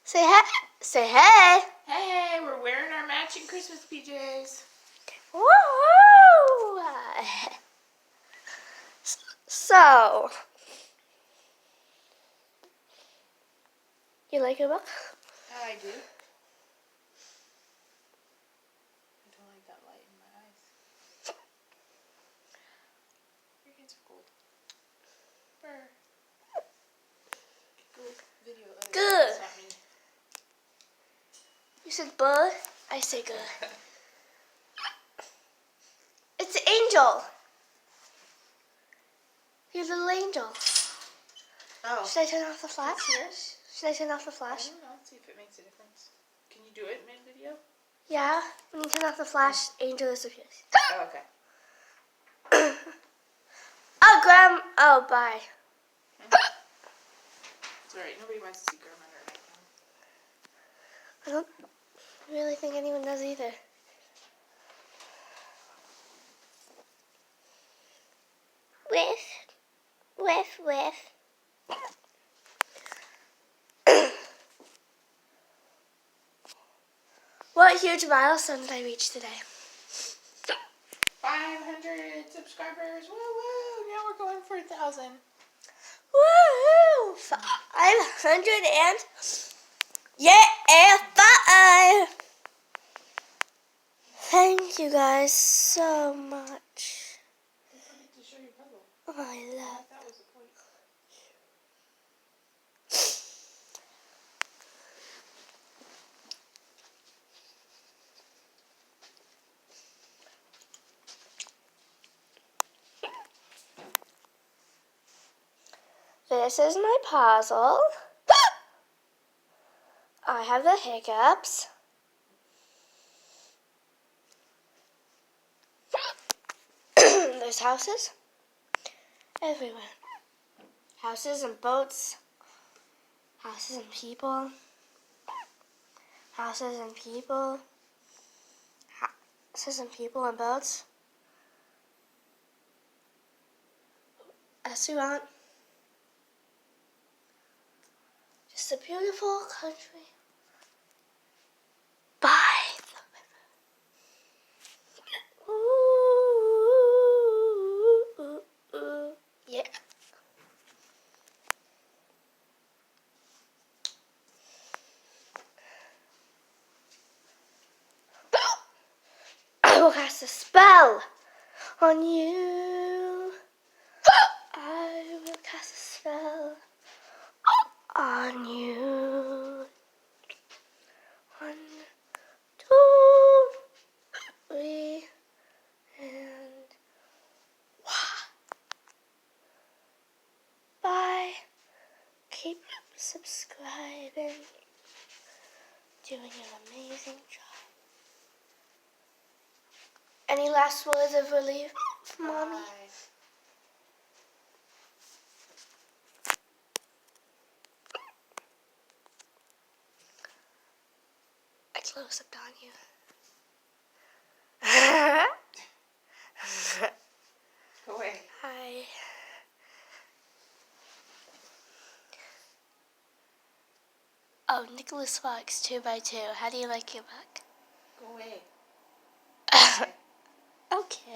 Say hey. Say hey. Hey, we're wearing our matching Christmas PJs. Woo! So, you like your book? I do. I don't like that light in my eyes. Your hands are cold. Brr. Good video. Good. That's not me. You said bud, I say good. It's an angel. You're a little angel. Oh. Should I turn off the flash? Yes. Should I turn off the I flash? don't know. Let's see if it makes a difference. Can you do it mid-video? Yeah. When you turn off the flash, angel disappears. Oh, okay. Oh, Oh, bye. It's alright. Nobody wants to see Grandma right now. I don't really think anyone does either. Whiff. What huge milestone did I reach today? 500 subscribers. Woo woo. Now we're going for 1,000. Woohoo! 500 and... Yeah, 5! Thank you guys so much. Don't forget to show your puzzle. Oh, I love That was the point. This is my puzzle. I have the hiccups. There's houses everywhere. Houses and boats. Houses and people. Houses and people. Houses and people and boats. As you want. Just a beautiful country by the river. Ooh, yeah. I will cast a spell on you. I will cast a spell on you. 1, 2, 3, and bye. Keep subscribing. Doing an amazing job. Any last words of relief, Mommy? Bye. I close up on you. Go away. Hi. Oh, Nicholas Fox 2x2. How do you like your book? Go away. Okay.